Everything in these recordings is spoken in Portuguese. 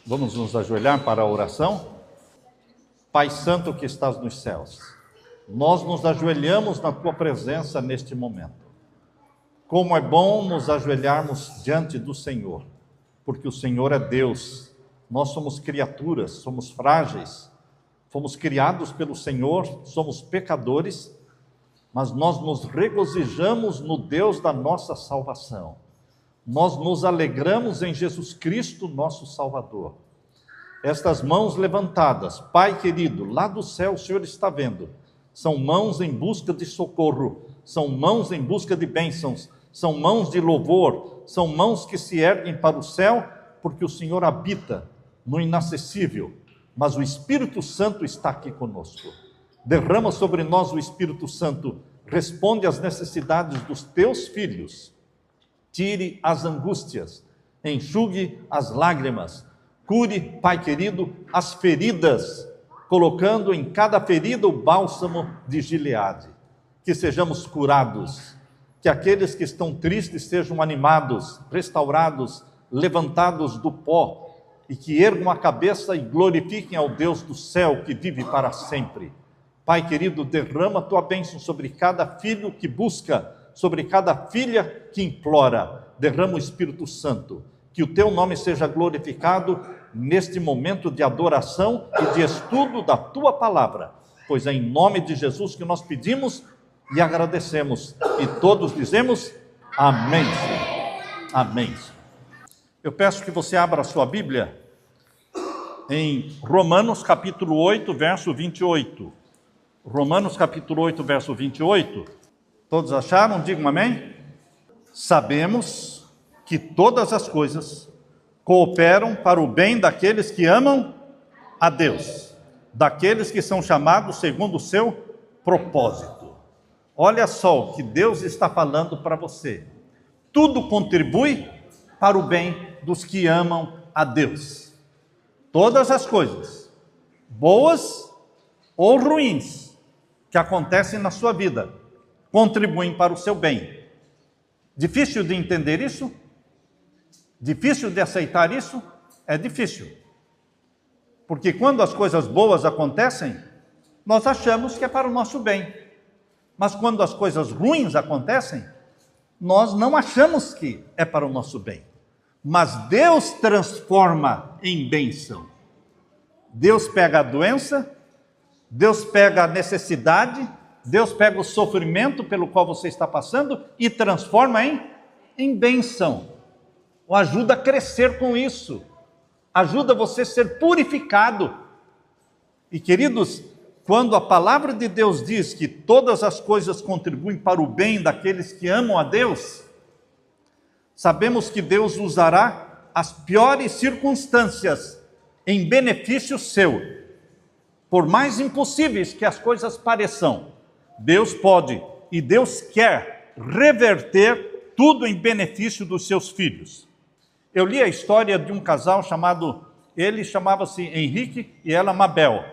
Vamos nos ajoelhar para a oração? Pai Santo que estás nos céus, nós nos ajoelhamos na Tua presença neste momento. Como é bom nos ajoelharmos diante do Senhor, porque o Senhor é Deus, nós somos criaturas, somos frágeis, fomos criados pelo Senhor, somos pecadores, mas nós nos regozijamos no Deus da nossa salvação. Nós nos alegramos em Jesus Cristo, nosso Salvador. Estas mãos levantadas, Pai querido, lá do céu o Senhor está vendo, são mãos em busca de socorro, são mãos em busca de bênçãos, são mãos de louvor, são mãos que se erguem para o céu, porque o Senhor habita no inacessível, mas o Espírito Santo está aqui conosco. Derrama sobre nós o Espírito Santo, responde às necessidades dos teus filhos, tire as angústias, enxugue as lágrimas, cure, Pai querido, as feridas, colocando em cada ferida o bálsamo de Gileade. Que sejamos curados, que aqueles que estão tristes sejam animados, restaurados, levantados do pó, e que ergam a cabeça e glorifiquem ao Deus do céu que vive para sempre. Pai querido, derrama a Tua bênção sobre cada filho que busca, sobre cada filha que implora. Derrama o Espírito Santo, que o Teu nome seja glorificado neste momento de adoração e de estudo da Tua palavra, pois é em nome de Jesus que nós pedimos e agradecemos, e todos dizemos amém, Senhor. Amém. Eu peço que você abra a sua Bíblia em Romanos capítulo 8, verso 28. Romanos capítulo 8, verso 28. Todos acharam? Digam amém. Sabemos que todas as coisas cooperam para o bem daqueles que amam a Deus, daqueles que são chamados segundo o seu propósito. Olha só o que Deus está falando para você. Tudo contribui para o bem dos que amam a Deus. Todas as coisas, boas ou ruins, que acontecem na sua vida, contribuem para o seu bem. Difícil de entender isso? Difícil de aceitar isso? É difícil. Porque quando as coisas boas acontecem, nós achamos que é para o nosso bem. Mas quando as coisas ruins acontecem, nós não achamos que é para o nosso bem. Mas Deus transforma em bênção. Deus pega a doença, Deus pega a necessidade, Deus pega o sofrimento pelo qual você está passando e transforma em bênção. O ajuda a crescer com isso. Ajuda você a ser purificado. E queridos, quando a palavra de Deus diz que todas as coisas contribuem para o bem daqueles que amam a Deus, sabemos que Deus usará as piores circunstâncias em benefício seu. Por mais impossíveis que as coisas pareçam, Deus pode e Deus quer reverter tudo em benefício dos seus filhos. Eu li a história de um casal ele chamava-se Henrique e ela Mabel.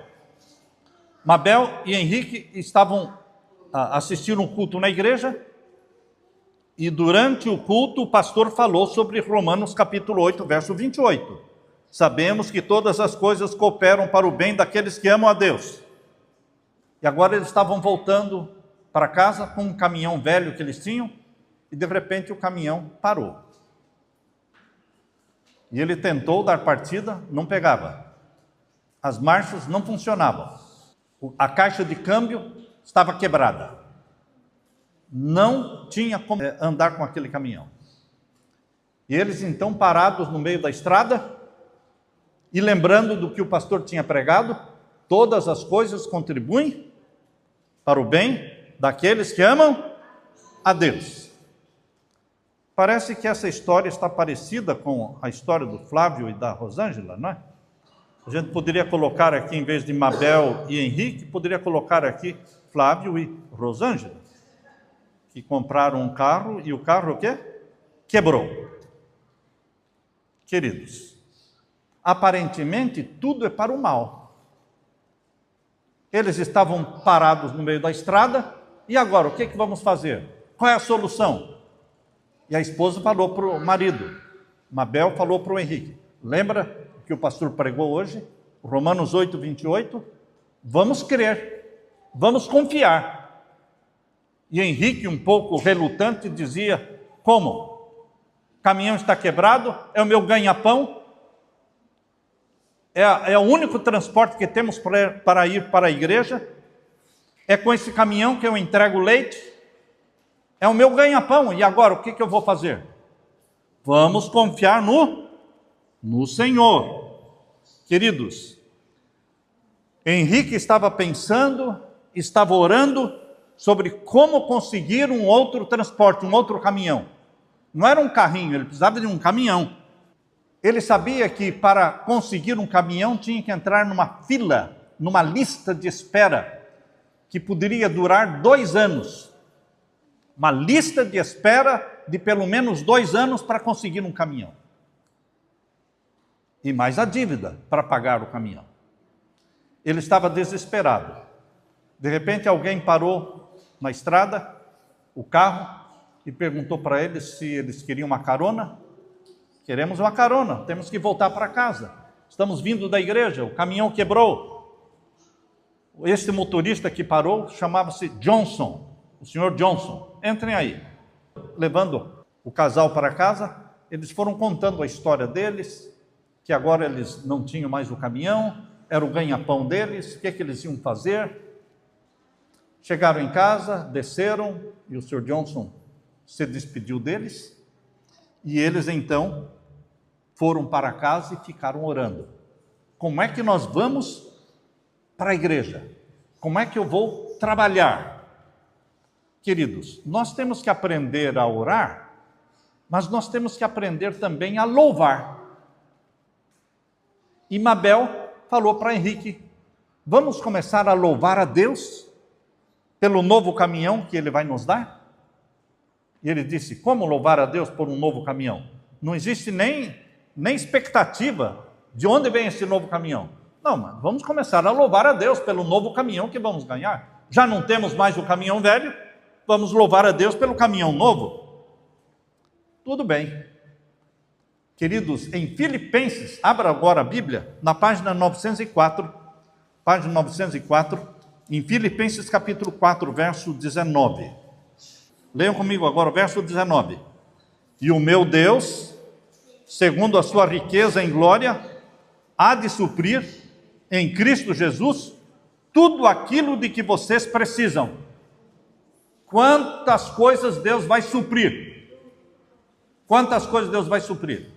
Mabel e Henrique estavam assistindo um culto na igreja e durante o culto o pastor falou sobre Romanos capítulo 8, verso 28. Sabemos que todas as coisas cooperam para o bem daqueles que amam a Deus. E agora eles estavam voltando para casa com um caminhão velho que eles tinham e de repente o caminhão parou. E ele tentou dar partida, não pegava. As marchas não funcionavam. A caixa de câmbio estava quebrada. Não tinha como andar com aquele caminhão. E eles então parados no meio da estrada e lembrando do que o pastor tinha pregado, todas as coisas contribuem para o bem daqueles que amam a Deus. Parece que essa história está parecida com a história do Flávio e da Rosângela, não é? A gente poderia colocar aqui, em vez de Mabel e Henrique, poderia colocar aqui Flávio e Rosângela, que compraram um carro e o carro o quê? Quebrou. Queridos, aparentemente tudo é para o mal. Eles estavam parados no meio da estrada, e agora o que vamos fazer? Qual é a solução? E a esposa falou para o marido, Mabel falou para o Henrique, lembra que o pastor pregou hoje, Romanos 8, 28, vamos crer, vamos confiar. E Henrique, um pouco relutante, dizia, como? O caminhão está quebrado, é o meu ganha-pão, é o único transporte que temos para ir para a igreja, é com esse caminhão que eu entrego leite, é o meu ganha-pão, e agora o que eu vou fazer? Vamos confiar no Senhor. Queridos, Henrique estava pensando, estava orando sobre como conseguir um outro transporte, um outro caminhão. Não era um carrinho, ele precisava de um caminhão. Ele sabia que para conseguir um caminhão tinha que entrar numa fila, numa lista de espera, que poderia durar 2 anos. Uma lista de espera de pelo menos 2 anos para conseguir um caminhão. E mais a dívida para pagar o caminhão. Ele estava desesperado. De repente alguém parou na estrada, o carro, e perguntou para eles se eles queriam uma carona. Queremos uma carona, temos que voltar para casa. Estamos vindo da igreja, o caminhão quebrou. Esse motorista que parou chamava-se Johnson, o senhor Johnson. Entrem aí. Levando o casal para casa, eles foram contando a história deles, que agora eles não tinham mais o caminhão, era o ganha-pão deles, o que eles iam fazer. Chegaram em casa, desceram, e o senhor Johnson se despediu deles, e eles então foram para casa e ficaram orando. Como é que nós vamos para a igreja? Como é que eu vou trabalhar? Queridos, nós temos que aprender a orar, mas nós temos que aprender também a louvar. E Mabel falou para Henrique, vamos começar a louvar a Deus pelo novo caminhão que Ele vai nos dar? E ele disse, como louvar a Deus por um novo caminhão? Não existe nem expectativa de onde vem esse novo caminhão. Não, mas vamos começar a louvar a Deus pelo novo caminhão que vamos ganhar. Já não temos mais o caminhão velho, vamos louvar a Deus pelo caminhão novo. Tudo bem. Queridos, em Filipenses, abra agora a Bíblia, na página 904, em Filipenses capítulo 4, verso 19. Leiam comigo agora o verso 19. E o meu Deus, segundo a sua riqueza em glória, há de suprir em Cristo Jesus tudo aquilo de que vocês precisam. Quantas coisas Deus vai suprir? Quantas coisas Deus vai suprir?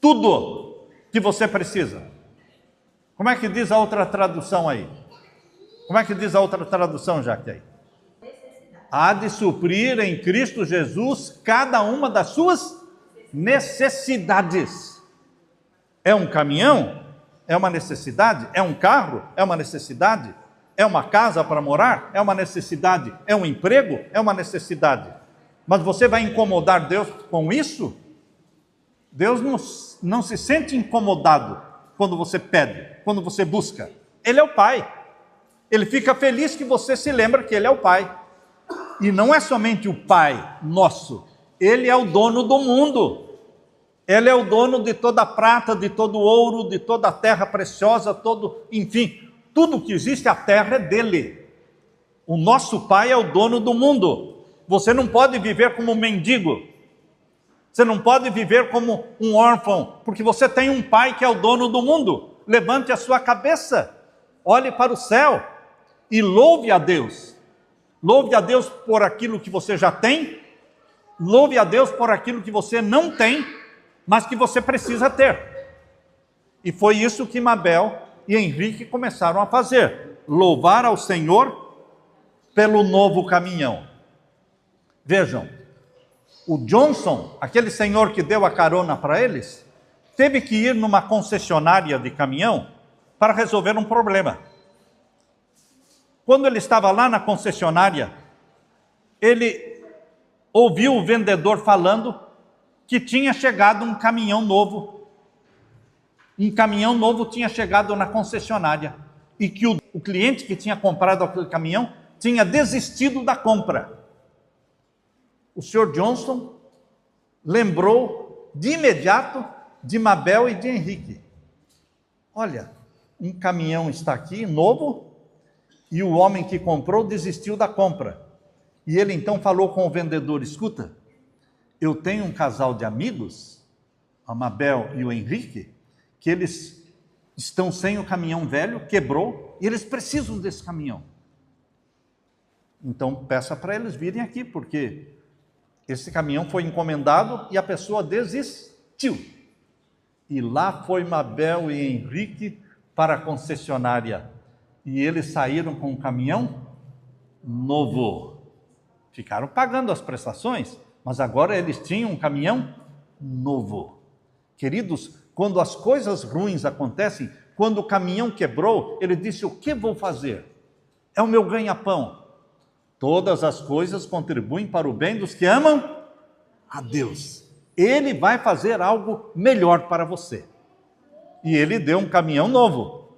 Tudo que você precisa. Como é que diz a outra tradução aí? Como é que diz a outra tradução, Jaque, aí? Há de suprir em Cristo Jesus cada uma das suas necessidades. É um caminhão? É uma necessidade? É um carro? É uma necessidade? É uma casa para morar? É uma necessidade? É um emprego? É uma necessidade. Mas você vai incomodar Deus com isso? Deus não se sente incomodado quando você pede, quando você busca. Ele é o Pai. Ele fica feliz que você se lembra que Ele é o Pai. E não é somente o Pai nosso, Ele é o dono do mundo. Ele é o dono de toda a prata, de todo o ouro, de toda a terra preciosa, enfim, tudo que existe, a terra é dele. O nosso Pai é o dono do mundo. Você não pode viver como um mendigo. Você não pode viver como um órfão, porque você tem um Pai que é o dono do mundo. Levante a sua cabeça, olhe para o céu e louve a Deus. Louve a Deus por aquilo que você já tem, louve a Deus por aquilo que você não tem, mas que você precisa ter. E foi isso que Mabel e Henrique começaram a fazer, louvar ao Senhor pelo novo caminhão. Vejam, o Johnson, aquele senhor que deu a carona para eles, teve que ir numa concessionária de caminhão para resolver um problema. Quando ele estava lá na concessionária, ele ouviu o vendedor falando que tinha chegado um caminhão novo. Um caminhão novo tinha chegado na concessionária e que o cliente que tinha comprado aquele caminhão tinha desistido da compra. O senhor Johnson lembrou de imediato de Mabel e de Henrique. Olha, um caminhão está aqui, novo, e o homem que comprou desistiu da compra. E ele então falou com o vendedor: escuta, eu tenho um casal de amigos, a Mabel e o Henrique, que eles estão sem o caminhão velho, quebrou, e eles precisam desse caminhão. Então peça para eles virem aqui, porque esse caminhão foi encomendado e a pessoa desistiu. E lá foi Mabel e Henrique para a concessionária. E eles saíram com um caminhão novo. Ficaram pagando as prestações, mas agora eles tinham um caminhão novo. Queridos, quando as coisas ruins acontecem, quando o caminhão quebrou, ele disse: o que vou fazer? É o meu ganha-pão. Todas as coisas contribuem para o bem dos que amam a Deus. Ele vai fazer algo melhor para você. E ele deu um caminhão novo.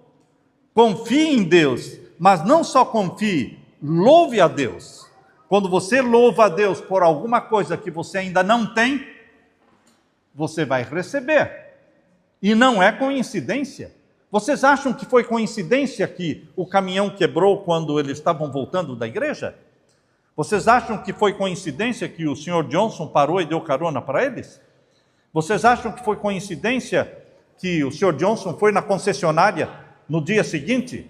Confie em Deus, mas não só confie, louve a Deus. Quando você louva a Deus por alguma coisa que você ainda não tem, você vai receber. E não é coincidência. Vocês acham que foi coincidência que o caminhão quebrou quando eles estavam voltando da igreja? Vocês acham que foi coincidência que o Sr. Johnson parou e deu carona para eles? Vocês acham que foi coincidência que o Sr. Johnson foi na concessionária no dia seguinte?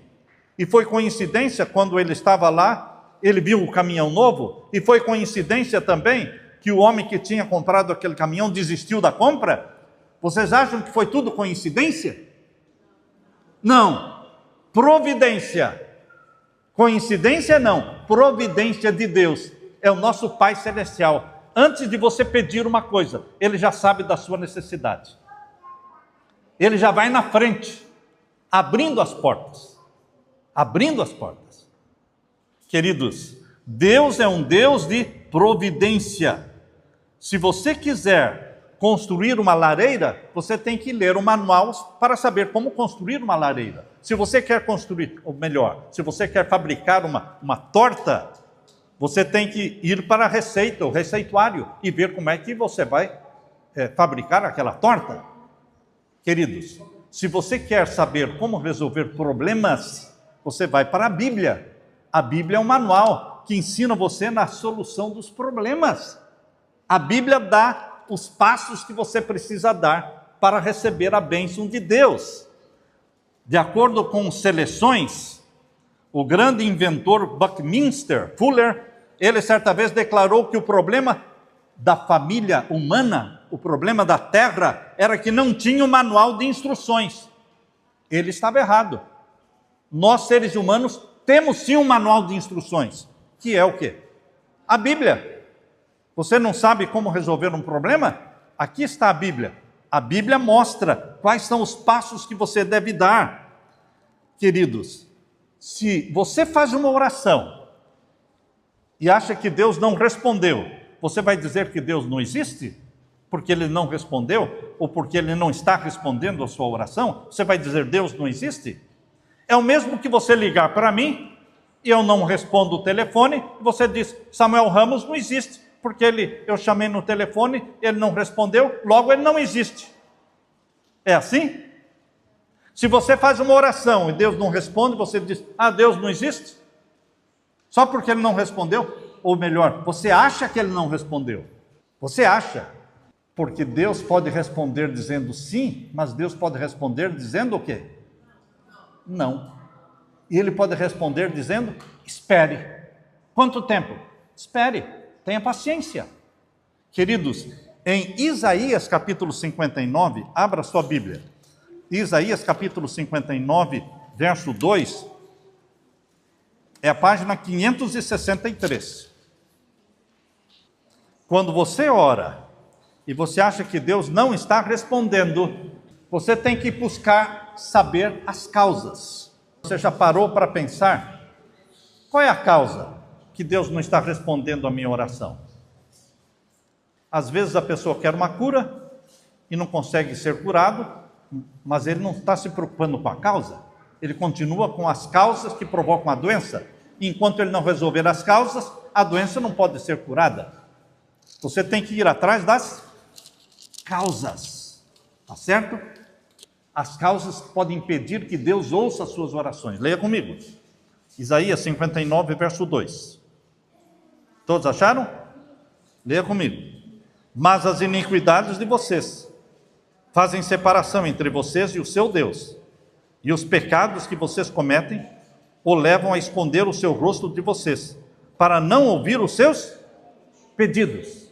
E foi coincidência quando ele estava lá, ele viu o caminhão novo? E foi coincidência também que o homem que tinha comprado aquele caminhão desistiu da compra? Vocês acham que foi tudo coincidência? Não. Providência. Coincidência não, providência de Deus. É o nosso Pai Celestial. Antes de você pedir uma coisa, Ele já sabe da sua necessidade. Ele já vai na frente, abrindo as portas. Abrindo as portas. Queridos, Deus é um Deus de providência. Se você quiser construir uma lareira, você tem que ler o manual para saber como construir uma lareira. Se você quer construir, ou melhor, se você quer fabricar uma torta, você tem que ir para a receita, o receituário, e ver como é que você vai fabricar aquela torta. Queridos, se você quer saber como resolver problemas, você vai para a Bíblia. A Bíblia é um manual que ensina você na solução dos problemas. A Bíblia dá os passos que você precisa dar para receber a bênção de Deus. De acordo com seleções, o grande inventor Buckminster Fuller, ele certa vez declarou que o problema da família humana, o problema da terra, era que não tinha um manual de instruções. Ele estava errado. Nós, seres humanos, temos sim um manual de instruções, que é o quê? A Bíblia. Você não sabe como resolver um problema? Aqui está a Bíblia. A Bíblia mostra quais são os passos que você deve dar. Queridos, se você faz uma oração e acha que Deus não respondeu, você vai dizer que Deus não existe? Porque Ele não respondeu? Ou porque Ele não está respondendo a sua oração? Você vai dizer Deus não existe? É o mesmo que você ligar para mim e eu não respondo o telefone e você diz, Samuel Ramos não existe. Porque eu chamei no telefone, ele não respondeu, logo ele não existe. É assim? Se você faz uma oração e Deus não responde, você diz, Deus não existe? Só porque ele não respondeu? Ou melhor, você acha que ele não respondeu? Você acha? Porque Deus pode responder dizendo sim, mas Deus pode responder dizendo o quê? Não. E Ele pode responder dizendo, espere. Quanto tempo? Espere. Tenha paciência. Queridos, em Isaías capítulo 59, abra sua Bíblia. Isaías capítulo 59, verso 2, é a página 563. Quando você ora e você acha que Deus não está respondendo, você tem que buscar saber as causas. Você já parou para pensar? Qual é a causa que Deus não está respondendo a minha oração? Às vezes a pessoa quer uma cura e não consegue ser curado, mas ele não está se preocupando com a causa. Ele continua com as causas que provocam a doença. Enquanto ele não resolver as causas, a doença não pode ser curada. Você tem que ir atrás das causas. Tá certo? As causas que podem impedir que Deus ouça as suas orações. Leia comigo. Isaías 59, verso 2. Todos acharam? Leia comigo. Mas as iniquidades de vocês fazem separação entre vocês e o seu Deus, e os pecados que vocês cometem o levam a esconder o seu rosto de vocês, para não ouvir os seus pedidos.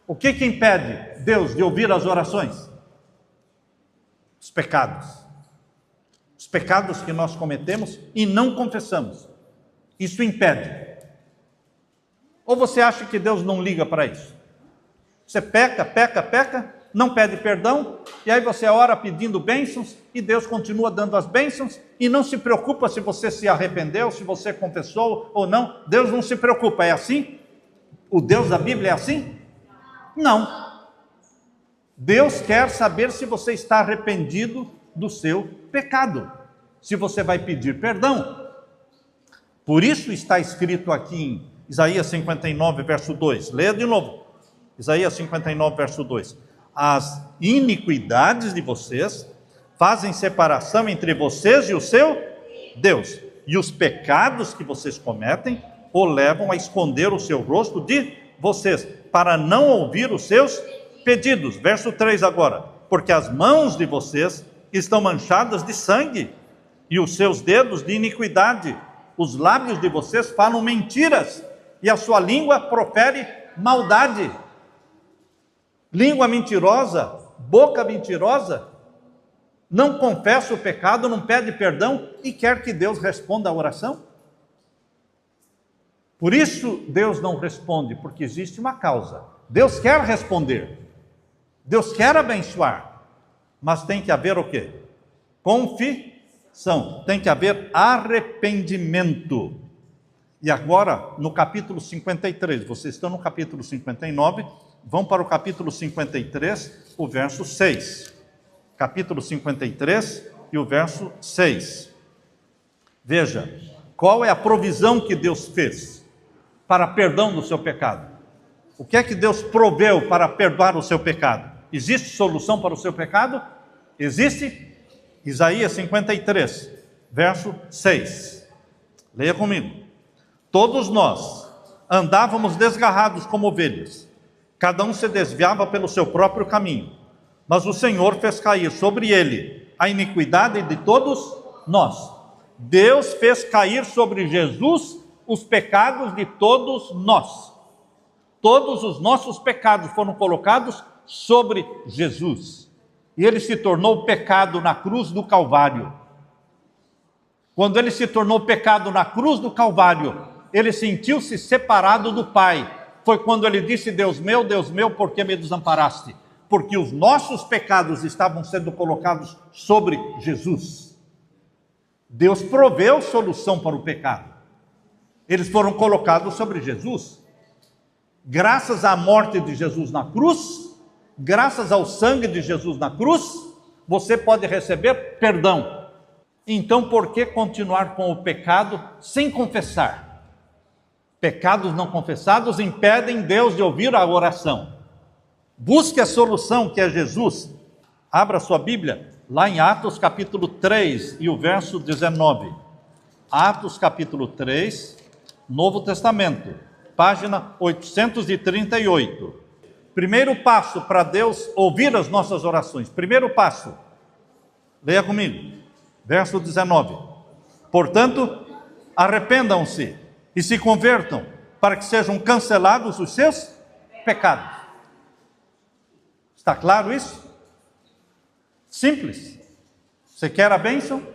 O que impede Deus de ouvir as orações? Os pecados. Os pecados que nós cometemos e não confessamos. Isso impede. Ou você acha que Deus não liga para isso? Você peca, não pede perdão, e aí você ora pedindo bênçãos, e Deus continua dando as bênçãos, e não se preocupa se você se arrependeu, se você confessou ou não. Deus não se preocupa, é assim? O Deus da Bíblia é assim? Não. Deus quer saber se você está arrependido do seu pecado, se você vai pedir perdão. Por isso está escrito aqui em Isaías 59, verso 2. Leia de novo. Isaías 59, verso 2. As iniquidades de vocês fazem separação entre vocês e o seu Deus, e os pecados que vocês cometem o levam a esconder o seu rosto de vocês, para não ouvir os seus pedidos. Verso 3 agora. Porque as mãos de vocês estão manchadas de sangue, e os seus dedos de iniquidade. Os lábios de vocês falam mentiras, e a sua língua profere maldade. Língua mentirosa, boca mentirosa, não confessa o pecado, não pede perdão e quer que Deus responda a oração? Por isso Deus não responde, porque existe uma causa. Deus quer responder, Deus quer abençoar, mas tem que haver o quê? Confissão, tem que haver arrependimento. E agora, no capítulo 53, vocês estão no capítulo 59, vão para o capítulo 53, o verso 6. Capítulo 53 e o verso 6. Veja, qual é a provisão que Deus fez para perdão do seu pecado? O que é que Deus proveu para perdoar o seu pecado? Existe solução para o seu pecado? Existe? Isaías 53, verso 6. Leia comigo. Todos nós andávamos desgarrados como ovelhas, cada um se desviava pelo seu próprio caminho, mas o Senhor fez cair sobre ele a iniquidade de todos nós. Deus fez cair sobre Jesus os pecados de todos nós. Todos os nossos pecados foram colocados sobre Jesus, e ele se tornou pecado na cruz do Calvário. Quando ele se tornou pecado na cruz do Calvário, ele sentiu-se separado do Pai. Foi quando ele disse: Deus meu, por que me desamparaste? Porque os nossos pecados estavam sendo colocados sobre Jesus. Deus proveu solução para o pecado. Eles foram colocados sobre Jesus. Graças à morte de Jesus na cruz, graças ao sangue de Jesus na cruz, você pode receber perdão. Então, por que continuar com o pecado sem confessar? Pecados não confessados impedem Deus de ouvir a oração. Busque a solução, que é Jesus. Abra sua Bíblia lá em Atos capítulo 3 e o verso 19. Atos capítulo 3, Novo Testamento, página 838. Primeiro passo para Deus ouvir as nossas orações. Primeiro passo. Leia comigo. Verso 19. Portanto, arrependam-se e se convertam, para que sejam cancelados os seus pecados. Está claro isso? Simples. Você quer a bênção?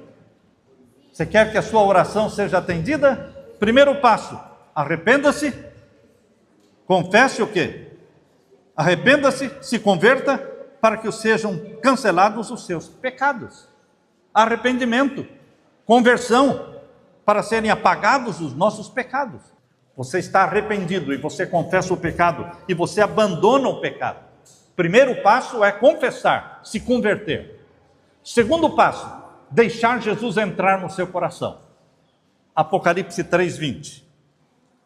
Você quer que a sua oração seja atendida? Primeiro passo, arrependa-se, confesse o quê? Arrependa-se, se converta, para que sejam cancelados os seus pecados. Arrependimento, conversão, para serem apagados os nossos pecados. Você está arrependido e você confessa o pecado e você abandona o pecado. Primeiro passo é confessar, se converter. Segundo passo, deixar Jesus entrar no seu coração. Apocalipse 3:20.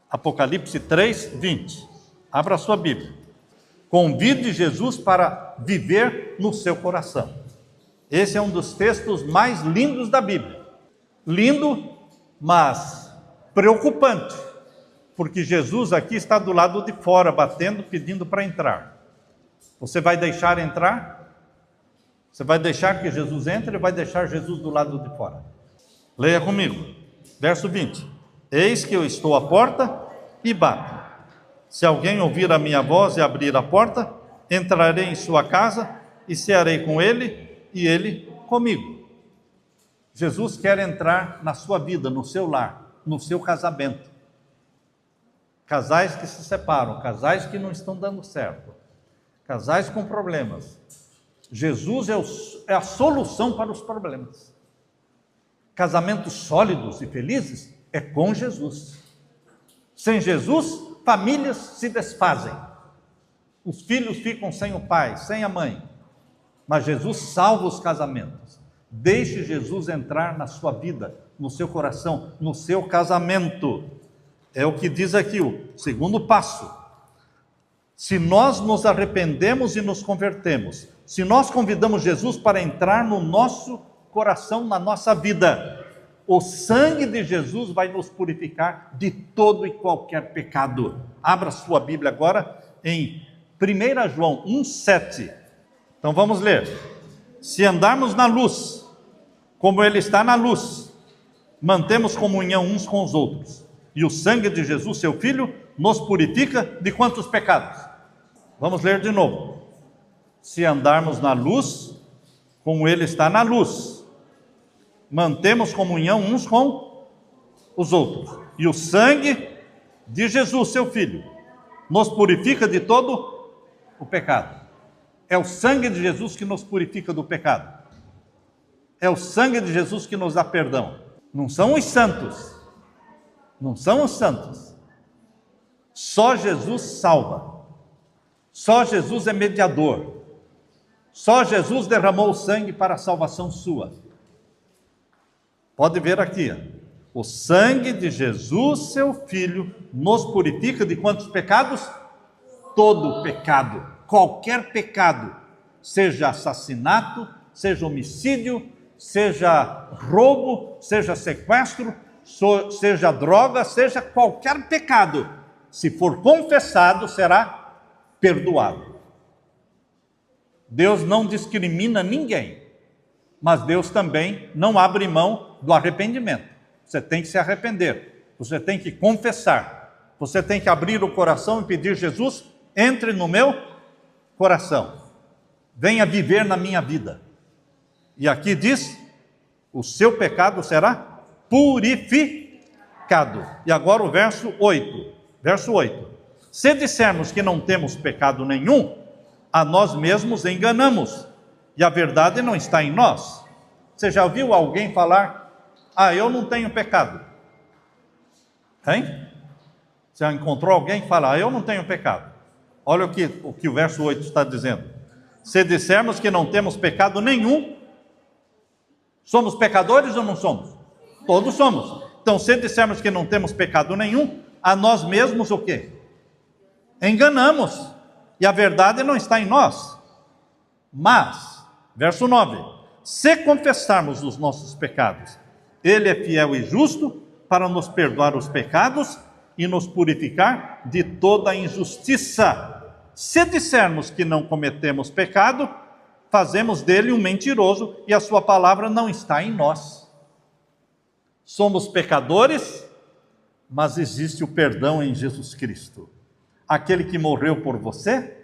Apocalipse 3:20. Abra a sua Bíblia. Convide Jesus para viver no seu coração. Esse é um dos textos mais lindos da Bíblia. Lindo, mas preocupante, porque Jesus aqui está do lado de fora, batendo, pedindo para entrar. Você vai deixar entrar? Você vai deixar que Jesus entre ou vai deixar Jesus do lado de fora? Leia comigo, verso 20. Eis que eu estou à porta e bato. Se alguém ouvir a minha voz e abrir a porta, entrarei em sua casa e cearei com ele e ele comigo. Jesus quer entrar na sua vida, no seu lar, no seu casamento. Casais que se separam, casais que não estão dando certo, casais com problemas. Jesus é a solução para os problemas. Casamentos sólidos e felizes é com Jesus. Sem Jesus, famílias se desfazem. Os filhos ficam sem o pai, sem a mãe. Mas Jesus salva os casamentos. Deixe Jesus entrar na sua vida, no seu coração, no seu casamento. É o que diz aqui o segundo passo. Se nós nos arrependemos e nos convertemos, se nós convidamos Jesus para entrar no nosso coração, na nossa vida, o sangue de Jesus vai nos purificar de todo e qualquer pecado. Abra sua Bíblia agora em 1 João 1,7. Então vamos ler. Se andarmos na luz, como Ele está na luz, mantemos comunhão uns com os outros. E o sangue de Jesus, seu Filho, nos purifica de quantos pecados? Vamos ler de novo. Se andarmos na luz, como Ele está na luz, mantemos comunhão uns com os outros. E o sangue de Jesus, seu Filho, nos purifica de todo o pecado. É o sangue de Jesus que nos purifica do pecado. É o sangue de Jesus que nos dá perdão. Não são os santos. Não são os santos. Só Jesus salva. Só Jesus é mediador. Só Jesus derramou o sangue para a salvação sua. Pode ver aqui, o sangue de Jesus, seu Filho, nos purifica de quantos pecados? Todo pecado, qualquer pecado, seja assassinato, seja homicídio, seja roubo, seja sequestro, seja droga, seja qualquer pecado, se for confessado, será perdoado. Deus não discrimina ninguém, mas Deus também não abre mão do arrependimento. Você tem que se arrepender, você tem que confessar, você tem que abrir o coração e pedir: Jesus, entre no meu coração, venha viver na minha vida. E aqui diz, o seu pecado será purificado. E agora o verso 8. Se dissermos que não temos pecado nenhum, a nós mesmos enganamos, e a verdade não está em nós. Você já ouviu alguém falar: eu não tenho pecado? Hein? Você já encontrou alguém que fala: eu não tenho pecado? Olha o que o verso 8 está dizendo. Se dissermos que não temos pecado nenhum, somos pecadores ou não somos? Todos somos. Então, se dissermos que não temos pecado nenhum, a nós mesmos o quê? Enganamos, e a verdade não está em nós. Mas, verso 9, se confessarmos os nossos pecados, Ele é fiel e justo para nos perdoar os pecados e nos purificar de toda a injustiça. Se dissermos que não cometemos pecado, fazemos dele um mentiroso e a sua palavra não está em nós. Somos pecadores, mas existe o perdão em Jesus Cristo. Aquele que morreu por você,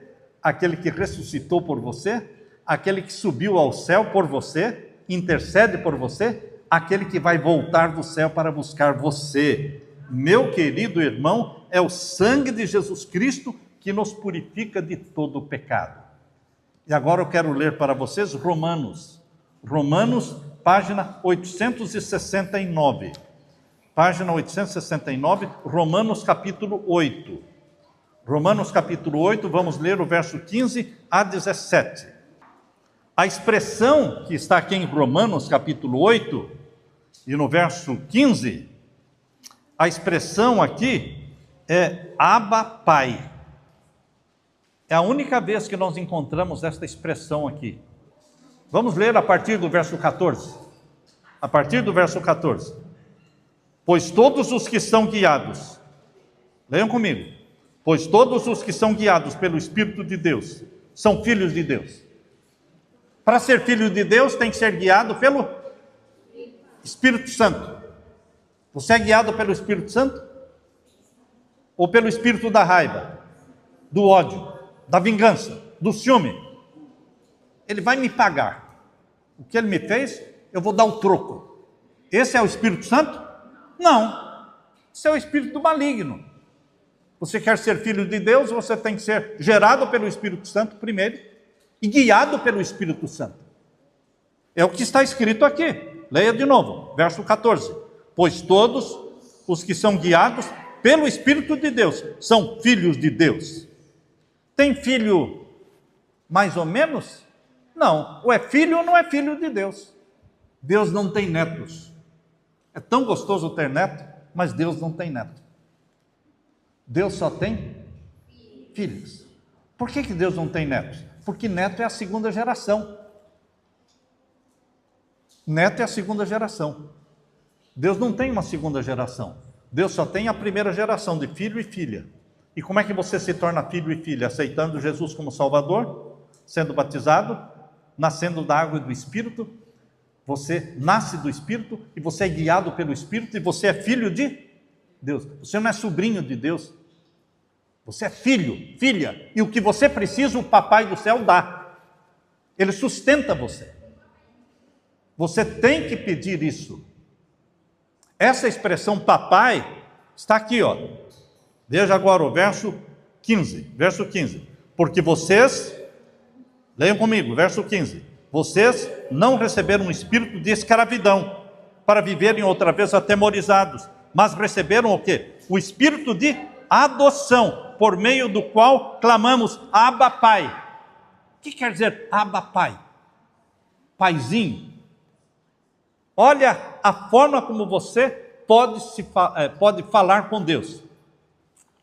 aquele que ressuscitou por você, aquele que subiu ao céu por você, intercede por você, aquele que vai voltar do céu para buscar você. Meu querido irmão, é o sangue de Jesus Cristo que nos purifica de todo o pecado. E agora eu quero ler para vocês Romanos, página 869. Página 869, Romanos capítulo 8. Romanos capítulo 8, vamos ler o verso 15 a 17. A expressão que está aqui em Romanos capítulo 8 e no verso 15, a expressão aqui é Abba Pai. É a única vez que nós encontramos esta expressão aqui. Vamos ler a partir do verso 14. A partir do verso 14. Pois todos os que são guiados, leiam comigo, pois todos os que são guiados pelo Espírito de Deus são filhos de Deus. Para ser filho de Deus tem que ser guiado pelo Espírito Santo. Você é guiado pelo Espírito Santo? Ou pelo espírito da raiva, do ódio, da vingança, do ciúme? Ele vai me pagar. O que ele me fez, eu vou dar o troco. Esse é o Espírito Santo? Não. Esse é o espírito do maligno. Você quer ser filho de Deus, você tem que ser gerado pelo Espírito Santo primeiro e guiado pelo Espírito Santo. É o que está escrito aqui. Leia de novo, verso 14. Pois todos os que são guiados pelo Espírito de Deus são filhos de Deus. Tem filho mais ou menos? Não. Ou é filho ou não é filho de Deus. Deus não tem netos. É tão gostoso ter neto, mas Deus não tem neto. Deus só tem filhos. Por que Deus não tem netos? Porque neto é a segunda geração. Neto é a segunda geração. Deus não tem uma segunda geração. Deus só tem a primeira geração de filho e filha. E como é que você se torna filho e filha? Aceitando Jesus como Salvador, sendo batizado, nascendo da água e do Espírito. Você nasce do Espírito e você é guiado pelo Espírito e você é filho de Deus. Você não é sobrinho de Deus. Você é filho, filha. E o que você precisa, o Papai do céu dá. Ele sustenta você. Você tem que pedir isso. Essa expressão papai está aqui, ó. Veja agora o verso 15. Verso 15. Porque vocês, leiam comigo, verso 15. Vocês não receberam um espírito de escravidão para viverem outra vez atemorizados, mas receberam o quê? O espírito de adoção, por meio do qual clamamos, Abba Pai. O que quer dizer Abba Pai? Paizinho. Olha a forma como você pode falar com Deus.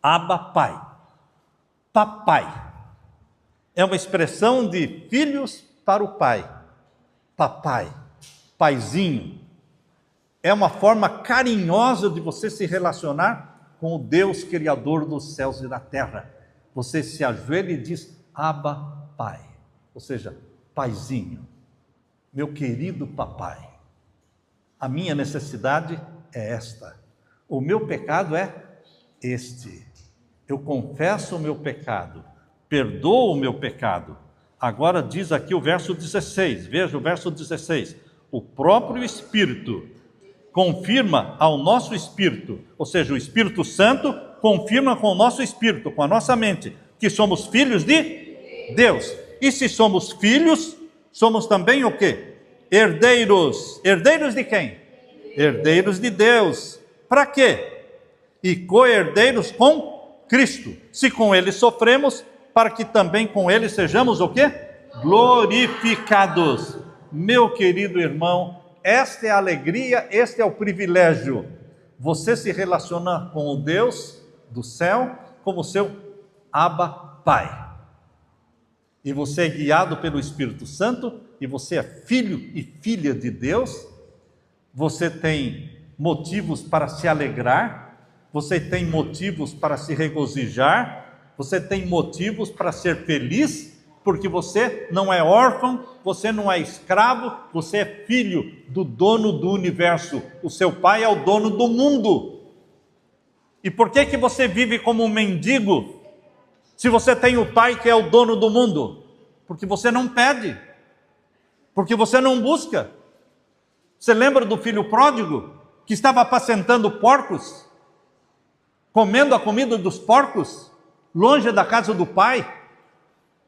Abba Pai. Papai. É uma expressão de filhos para o pai. Papai. Paizinho. É uma forma carinhosa de você se relacionar com o Deus Criador dos céus e da terra. Você se ajoelha e diz, Abba Pai. Ou seja, paizinho. Meu querido papai. A minha necessidade é esta. O meu pecado é este. Eu confesso o meu pecado. Perdoo o meu pecado. Agora diz aqui o verso 16. Veja o verso 16. O próprio Espírito confirma ao nosso espírito, ou seja, o Espírito Santo confirma com o nosso espírito, com a nossa mente, que somos filhos de Deus. E se somos filhos, somos também o quê? Herdeiros. Herdeiros de quem? Herdeiros de Deus. Para quê? E co-herdeiros com Cristo. Se com Ele sofremos, para que também com Ele sejamos o quê? Glorificados. Meu querido irmão, esta é a alegria, este é o privilégio. Você se relaciona com o Deus do céu como seu Abba Pai. E você é guiado pelo Espírito Santo, e você é filho e filha de Deus. Você tem motivos para se alegrar, você tem motivos para se regozijar, você tem motivos para ser feliz, porque você não é órfão, você não é escravo, você é filho do dono do universo. O seu pai é o dono do mundo. E por que você vive como um mendigo, se você tem o pai que é o dono do mundo? Porque você não pede, porque você não busca. Você lembra do filho pródigo, que estava apacentando porcos, comendo a comida dos porcos, longe da casa do pai?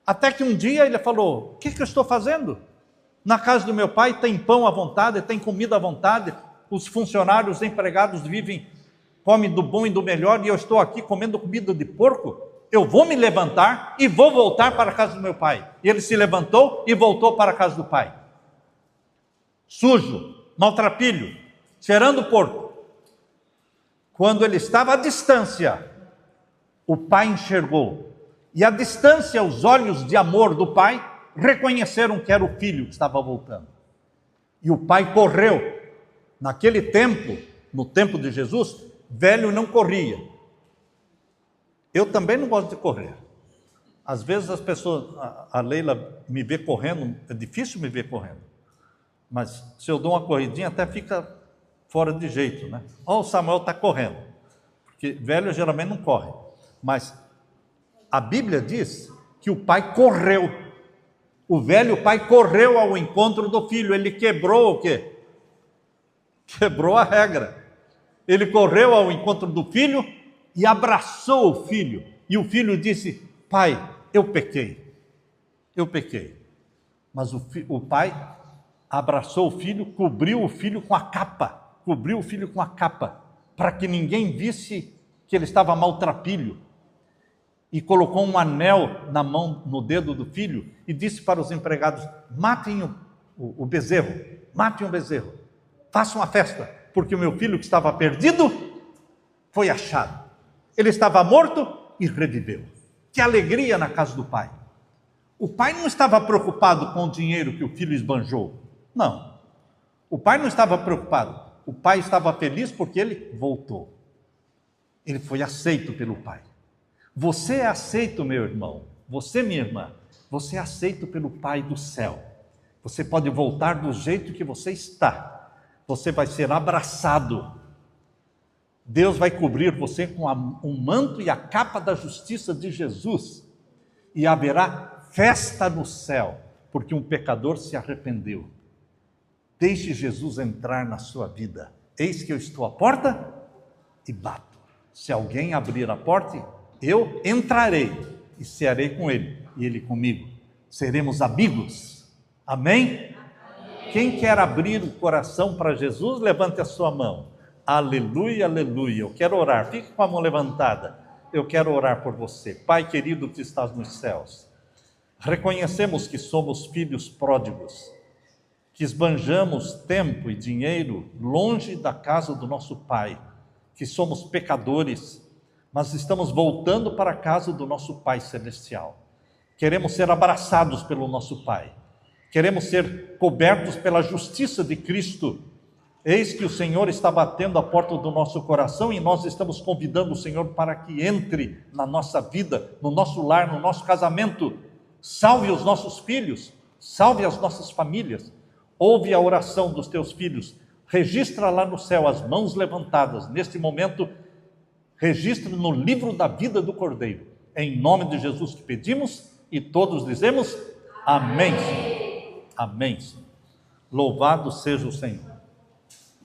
Até que um dia ele falou, o que eu estou fazendo? Na casa do meu pai tem pão à vontade, tem comida à vontade, os funcionários, os empregados vivem, comem do bom e do melhor, e eu estou aqui comendo comida de porco? Eu vou me levantar e vou voltar para a casa do meu pai. E ele se levantou e voltou para a casa do pai. Sujo, maltrapilho, cheirando porco. Quando ele estava à distância, o pai enxergou E à distância, os olhos de amor do pai reconheceram que era o filho que estava voltando. E o pai correu. Naquele tempo, no tempo de Jesus, velho não corria. Eu também não gosto de correr. Às vezes as pessoas, a Leila me vê correndo, é difícil me ver correndo. Mas se eu dou uma corridinha, até fica fora de jeito, né? Ó, o Samuel está correndo. Porque velho geralmente não corre. Mas a Bíblia diz que o pai correu. O velho pai correu ao encontro do filho. Ele quebrou o quê? Quebrou a regra. Ele correu ao encontro do filho e abraçou o filho. E o filho disse: pai, eu pequei. Eu pequei. Mas o pai abraçou o filho, cobriu o filho com a capa. Cobriu o filho com a capa. Para que ninguém visse que ele estava maltrapilho. E colocou um anel na mão, no dedo do filho, e disse para os empregados: matem o bezerro, matem o bezerro, façam uma festa, porque o meu filho que estava perdido foi achado. Ele estava morto e reviveu. Que alegria na casa do pai. O pai não estava preocupado com o dinheiro que o filho esbanjou. Não. O pai não estava preocupado. O pai estava feliz porque ele voltou. Ele foi aceito pelo pai. Você é aceito, meu irmão. Você, minha irmã. Você é aceito pelo Pai do céu. Você pode voltar do jeito que você está. Você vai ser abraçado. Deus vai cobrir você com um manto e a capa da justiça de Jesus. E haverá festa no céu, porque um pecador se arrependeu. Deixe Jesus entrar na sua vida. Eis que eu estou à porta e bato. Se alguém abrir a porta, eu entrarei e cearei com ele e ele comigo. Seremos amigos. Amém? Quem quer abrir o coração para Jesus, levante a sua mão. Aleluia, aleluia. Eu quero orar. Fique com a mão levantada. Eu quero orar por você. Pai querido que estás nos céus, reconhecemos que somos filhos pródigos, que esbanjamos tempo e dinheiro longe da casa do nosso Pai, que somos pecadores, mas estamos voltando para a casa do nosso Pai Celestial. Queremos ser abraçados pelo nosso Pai. Queremos ser cobertos pela justiça de Cristo. Eis que o Senhor está batendo a porta do nosso coração e nós estamos convidando o Senhor para que entre na nossa vida, no nosso lar, no nosso casamento. Salve os nossos filhos, salve as nossas famílias. Ouve a oração dos teus filhos. Registra lá no céu as mãos levantadas. Neste momento, registre no livro da vida do Cordeiro. Em nome de Jesus que pedimos e todos dizemos amém, Senhor. Amém, Senhor. Louvado seja o Senhor.